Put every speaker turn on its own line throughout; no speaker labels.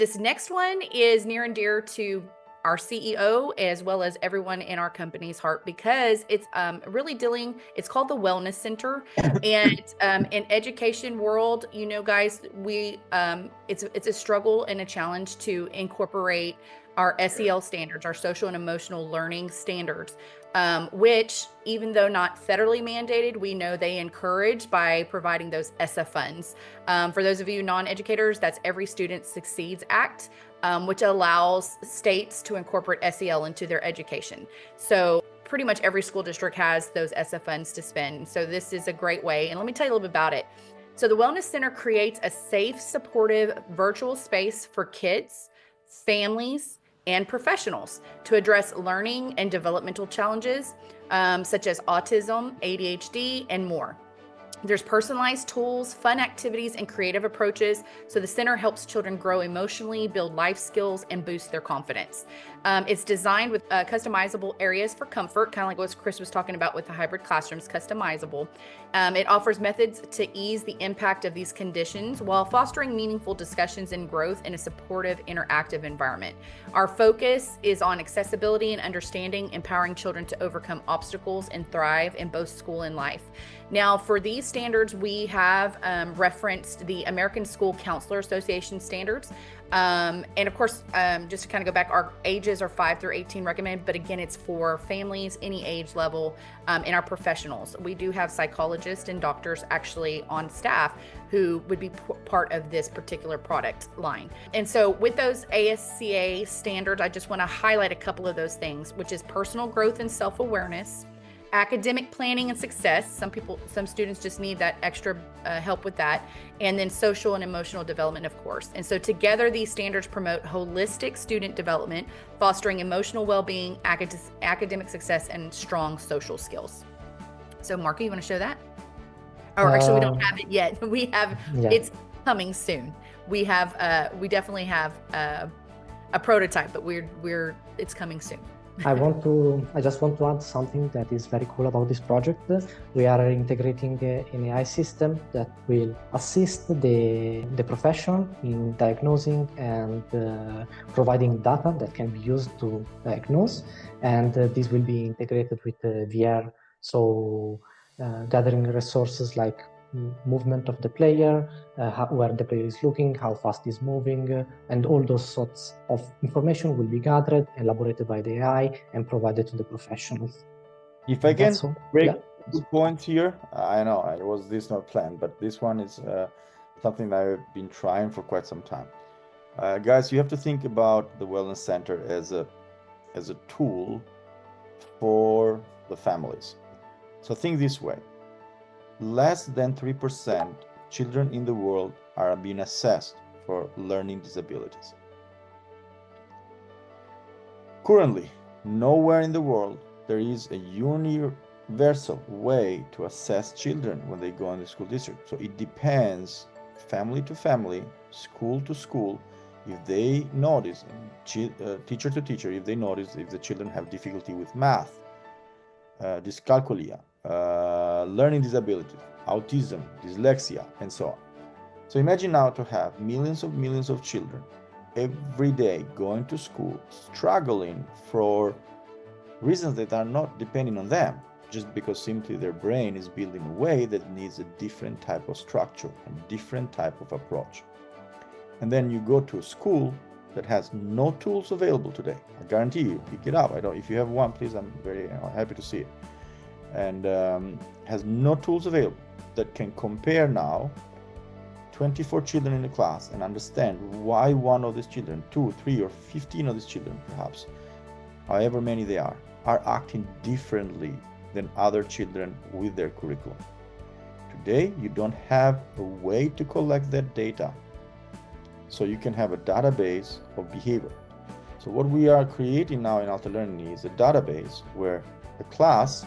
This next one is near and dear to our CEO as well as everyone in our company's heart because it's really dealing. It's called the Wellness Center, and in education world, you know, guys, we it's a struggle and a challenge to incorporate our SEL standards, our social and emotional learning standards, which, even though not federally mandated, we know they encourage by providing those ESSA funds. For those of you non-educators, that's Every Student Succeeds Act, which allows states to incorporate SEL into their education. So pretty much every school district has those ESSA funds to spend. So this is a great way. And let me tell you a little bit about it. So the Wellness Center creates a safe, supportive virtual space for kids, families, and professionals to address learning and developmental challenges, such as autism, ADHD, and more. There's personalized tools, fun activities, and creative approaches. So the center helps children grow emotionally, build life skills, and boost their confidence. It's designed with customizable areas for comfort, kind of like what Chris was talking about with the hybrid classrooms, customizable. It offers methods to ease the impact of these conditions while fostering meaningful discussions and growth in a supportive, interactive environment. Our focus is on accessibility and understanding, empowering children to overcome obstacles and thrive in both school and life. Now, for these standards, we have referenced the American School Counselor Association standards. And of course, just to kind of go back, our ages are 5 through 18 recommended, but again, it's for families, any age level, and our professionals. We do have psychologists and doctors actually on staff who would be part of this particular product line. And so with those ASCA standards, I just want to highlight a couple of those things, which is personal growth and self-awareness, academic planning and success. Some students just need that extra help with that. And then social and emotional development, of course. And so together, these standards promote holistic student development, fostering emotional well-being, academic success, and strong social skills. So Marco, you want to show that? Or actually, we don't have it yet. We have,
Yeah.
It's coming soon. We definitely have a prototype, but it's coming soon.
I just want to add something that is very cool about this project. We are integrating an AI system that will assist the professional in diagnosing and providing data that can be used to diagnose. And this will be integrated with VR. So gathering resources like movement of the player, where the player is looking, how fast he's moving, and all those sorts of information will be gathered, elaborated by the AI, and provided to the professionals.
If I can break
Yeah.
two points here, I know this not planned, but this one is something that I've been trying for quite some time. Guys, you have to think about the Wellness Center as a tool for the families. So think this way. Less than 3% children in the world are being assessed for learning disabilities. Currently, nowhere in the world there is a universal way to assess children when they go in the school district. So it depends family to family, school to school, if they notice, teacher to teacher, if they notice if the children have difficulty with math, dyscalculia, learning disabilities, autism, dyslexia, and so on. So imagine now to have millions of children every day going to school, struggling for reasons that are not depending on them, just because simply their brain is built in a way that needs a different type of structure and different type of approach. And then you go to a school that has no tools available today. I guarantee you, pick it up. If you have one, please, I'm very happy to see it. And has no tools available that can compare now 24 children in the class and understand why one of these children, 2, 3, or 15 of these children perhaps, however many they are acting differently than other children with their curriculum. Today, you don't have a way to collect that data, so you can have a database of behavior. So what we are creating now in Alta Learning is a database where a class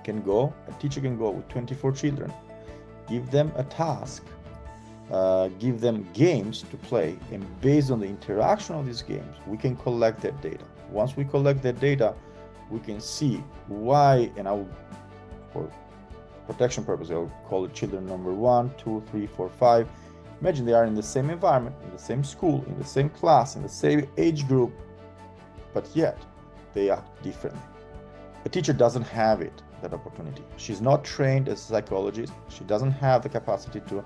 can go, a teacher can go with 24 children, give them a task, give them games to play, and based on the interaction of these games, we can collect that data. Once we collect that data, we can see why, and for protection purposes, I'll call it children number 1, 2, 3, 4, 5. Imagine they are in the same environment, in the same school, in the same class, in the same age group, but yet they act differently. A teacher doesn't have that opportunity. She's not trained as a psychologist. She doesn't have the capacity to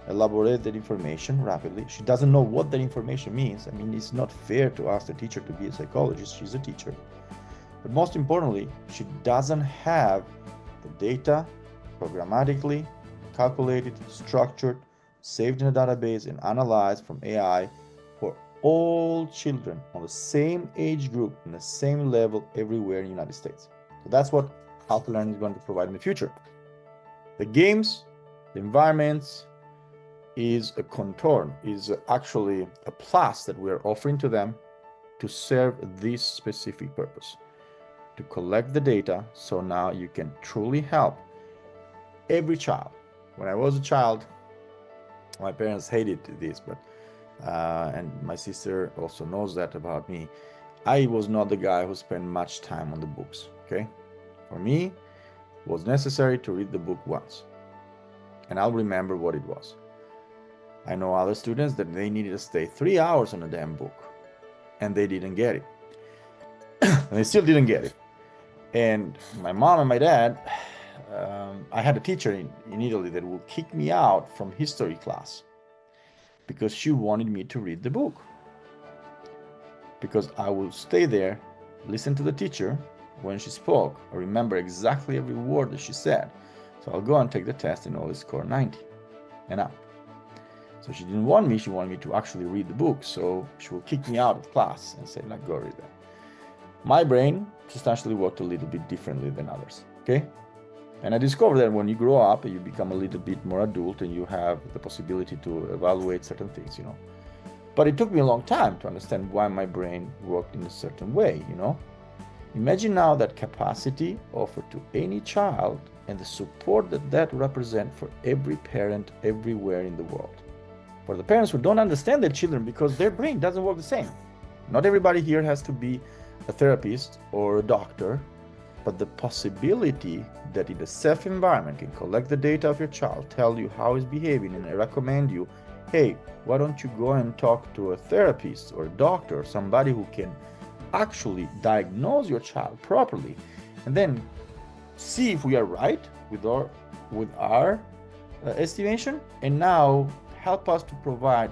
elaborate that information rapidly. She doesn't know what that information means. I mean, it's not fair to ask the teacher to be a psychologist. She's a teacher. But most importantly, she doesn't have the data programmatically calculated, structured, saved in a database, and analyzed from AI for all children on the same age group and the same level everywhere in the United States. So that's what Alta Learning is going to provide in the future. The games, the environments, is a contour, is actually a plus that we're offering to them to serve this specific purpose, to collect the data, so now you can truly help every child. When I was a child, my parents hated this, but and my sister also knows that about me. I was not the guy who spent much time on the books, okay? For me, it was necessary to read the book once, and I'll remember what it was. I know other students that they needed to stay 3 hours on a damn book, and they didn't get it. And they still didn't get it. And my mom and my dad, I had a teacher in Italy that would kick me out from history class because she wanted me to read the book. Because I would stay there, listen to the teacher when she spoke. I remember exactly every word that she said. So I'll go and take the test and always score 90 and up. So she didn't want me, she wanted me to actually read the book. So she would kick me out of class and say, like, go read that. My brain substantially worked a little bit differently than others, okay? And I discovered that when you grow up, you become a little bit more adult and you have the possibility to evaluate certain things, you know. But it took me a long time to understand why my brain worked in a certain way, you know. Imagine now that capacity offered to any child and the support that represents for every parent everywhere in the world. For the parents who don't understand their children because their brain doesn't work the same. Not everybody here has to be a therapist or a doctor, but the possibility that in a safe environment can collect the data of your child, tell you how he's behaving, and I recommend you, hey, why don't you go and talk to a therapist or a doctor, somebody who can actually diagnose your child properly, and then see if we are right with our estimation, and now help us to provide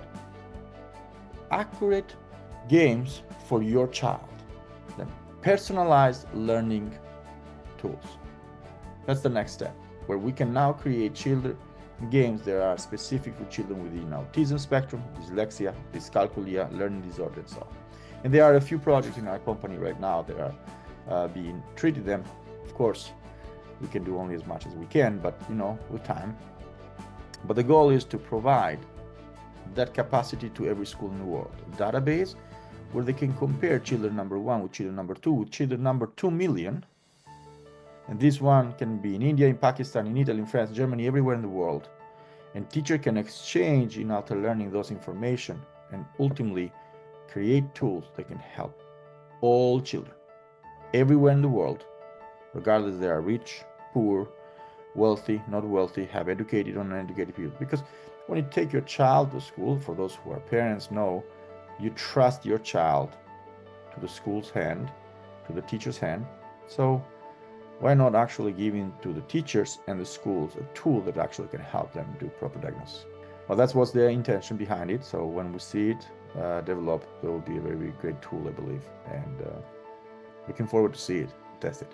accurate games for your child, then personalized learning tools. That's the next step, where we can now create children games that are specific for children within autism spectrum, dyslexia, dyscalculia, learning disorder, and so on. And there are a few projects in our company right now that are being treated them. Of course, we can do only as much as we can, but you know, with time. But the goal is to provide that capacity to every school in the world, a database where they can compare children number 1 with children number 2 with children number 2 million. And this one can be in India, in Pakistan, in Italy, in France, Germany, everywhere in the world. And teacher can exchange in Alta Learning those information and ultimately create tools that can help all children everywhere in the world, regardless if they are rich, poor, wealthy, not wealthy, have educated or uneducated people. Because when you take your child to school, for those who are parents know, you trust your child to the school's hand, to the teacher's hand. So why not actually giving to the teachers and the schools a tool that actually can help them do proper diagnosis? Well, that's what's the intention behind it. So when we see it develop, it will be a very great tool, I believe. And looking forward to see it, test it.